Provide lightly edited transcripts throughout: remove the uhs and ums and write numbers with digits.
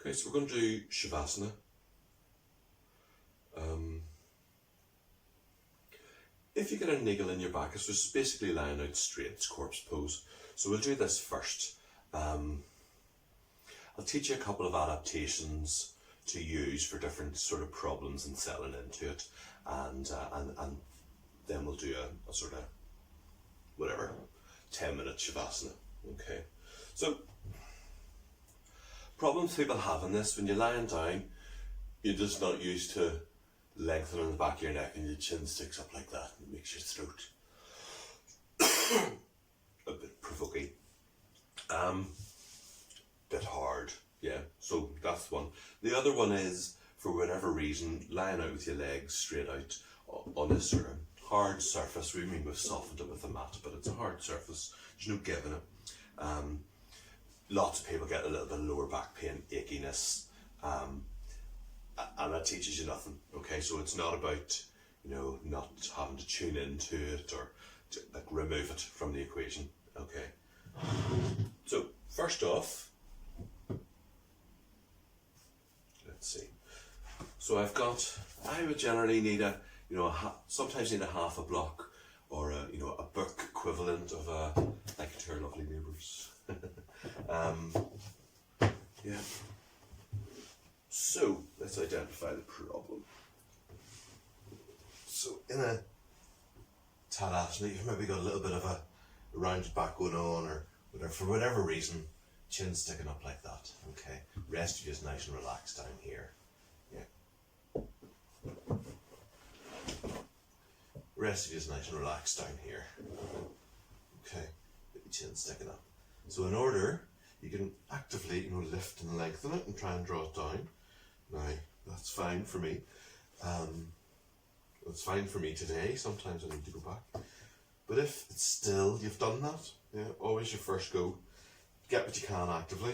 Okay, so we're going to do Shavasana. If you get a niggle in your back, it's just basically lying out straight, it's corpse pose. So we'll do this first. I'll teach you a couple of adaptations to use for different sort of problems and settling into it, and then we'll do a sort of whatever 10-minute Shavasana. Okay, so problems people have in this: when you're lying down, you're just not used to lengthening the back of your neck and your chin sticks up like that, and it makes your throat a bit provoking, bit hard. Yeah, so that's one. The other one is, for whatever reason, lying out with your legs straight out on a sort of hard surface. We mean we've softened it with a mat, but it's a hard surface. There's no giving it. Lots of people get a little bit of lower back pain, achiness, and that teaches you nothing. Okay, so it's not about, you know, not having to tune into it or to, like, remove it from the equation. Okay, so first off, let's see. So I would generally need sometimes need a half a block, or a book equivalent of like to our lovely neighbours. Yeah. So let's identify the problem. So in a Tadasana, you've maybe got a little bit of a rounded back going on, or whatever, for whatever reason, chin sticking up like that. Okay, rest of you is nice and relaxed down here. Yeah. Rest of you is nice and relaxed down here. Okay, get your chin sticking up. So in order, you can actively, lift and lengthen it and try and draw it down. Now, that's fine for me. It's fine for me today. Sometimes I need to go back. But if it's still, you've done that, yeah, always your first go. Get what you can actively.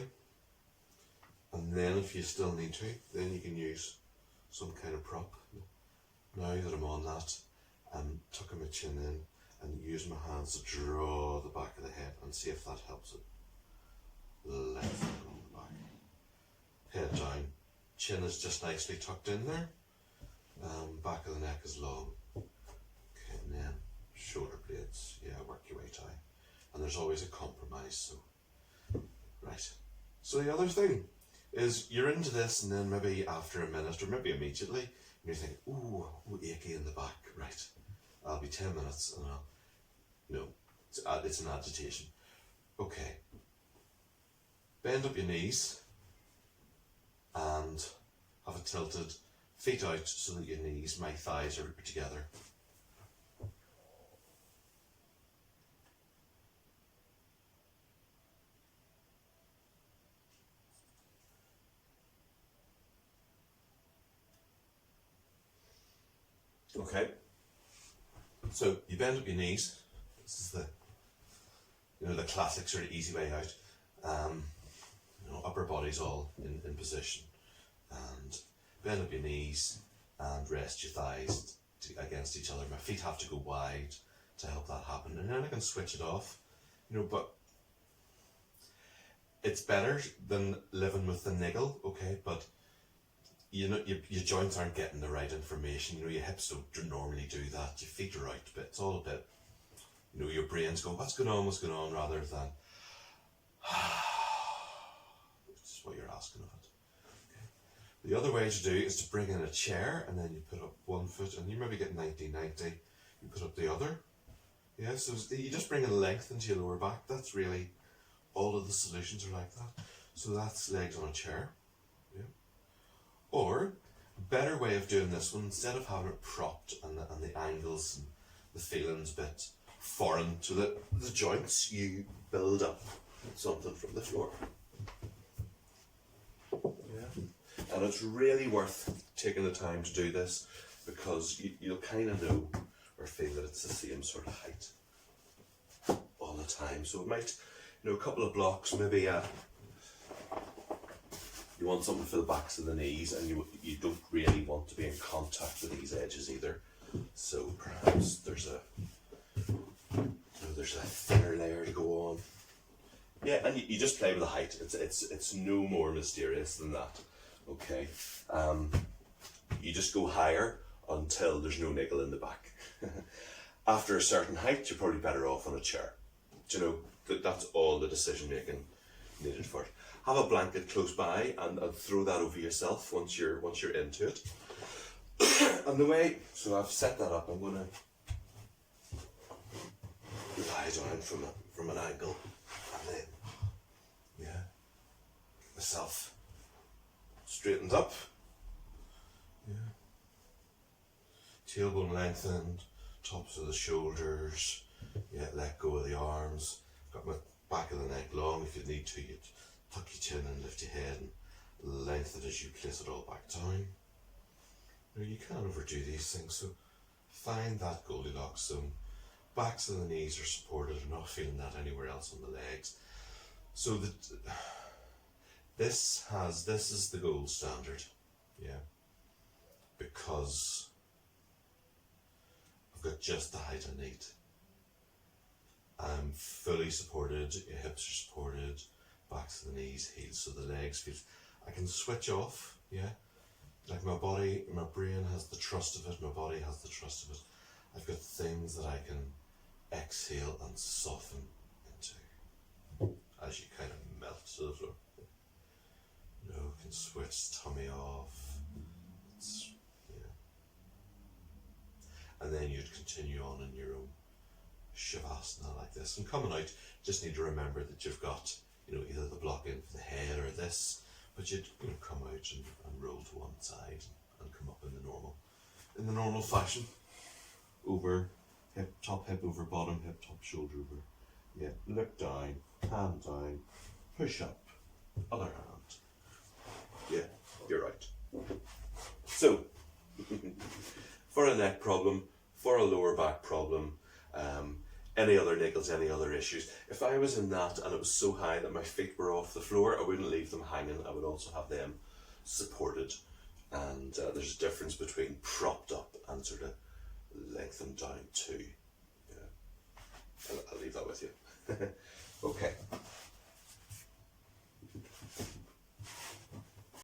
And then if you still need to, then you can use some kind of prop. Now that I'm on that, I'm tucking my chin in and use my hands to draw the back of the head and see if that helps it. Lengthen on the back. Head down. Chin is just nicely tucked in there. Back of the neck is long. Okay, and then shoulder blades. Yeah, work your way down. And there's always a compromise. So, right. So the other thing is, you're into this, and then maybe after a minute, or maybe immediately, you think, ooh, achy in the back. Right. I'll be 10 minutes, and it's an agitation. Okay. Bend up your knees and have it tilted, feet out so that your knees, my thighs are together. Okay. So you bend up your knees. This is the classic sort of easy way out. Upper body's all in position, and bend up your knees and rest your thighs against each other. My feet have to go wide to help that happen, and then I can switch it off. But it's better than living with the niggle. Okay, but your joints aren't getting the right information. Your hips don't normally do that. Your feet are out, but it's all a bit. Your brain's going, what's going on, rather than what you're asking of it. Okay. The other way to do is to bring in a chair, and then you put up one foot, and you maybe get 90-90, you put up the other. Yeah, so you just bring in length into your lower back. That's really, all of the solutions are like that. So that's legs on a chair. Yeah. Or, better way of doing this one, instead of having it propped and the angles and the feeling's a bit foreign to the joints, you build up something from the floor. Yeah. And it's really worth taking the time to do this, because you'll kind of know or feel that it's the same sort of height all the time. So it might, a couple of blocks, maybe you want something for the backs of the knees, and you don't really want to be in contact with these edges either. So perhaps there's a thinner layer to go on. Yeah, and you just play with the height. It's no more mysterious than that. Okay. You just go higher until there's no niggle in the back. After a certain height, you're probably better off on a chair. Do you know, that's all the decision making needed for it. Have a blanket close by and throw that over yourself once you're into it. And the way, so I've set that up, I'm gonna lie down from an angle, and then, yeah, myself straightened up, yeah, tailbone lengthened, tops of the shoulders, yeah, let go of the arms, got my back of the neck long. If you need to, you tuck your chin and lift your head and lengthen as you place it all back down. You can't overdo these things, so find that Goldilocks zone. Backs and the knees are supported. I'm not feeling that anywhere else on the legs. So this is the gold standard, yeah, because I've got just the height I need. I'm fully supported, your hips are supported, backs to the knees, heels, so the legs feel, I can switch off, yeah. Like my body, my brain has the trust of it, my body has the trust of it. I've got things that I can exhale and soften into as you kind of melt to the floor. No, can switch tummy off. Yeah. And then you'd continue on in your own Shavasana like this. And coming out, just need to remember that you've got, either the block in for the head or this, but you'd come out and roll to one side and come up in the normal fashion. Over hip, top hip over bottom hip, top shoulder over. Yeah, look down, hand down, push up, other hand. Yeah, you're right. So, for a neck problem, for a lower back problem, any other niggles, any other issues, if I was in that and it was so high that my feet were off the floor, I wouldn't leave them hanging. I would also have them supported. And there's a difference between propped up and sort of lengthened down too. Yeah. I'll leave that with you. Okay.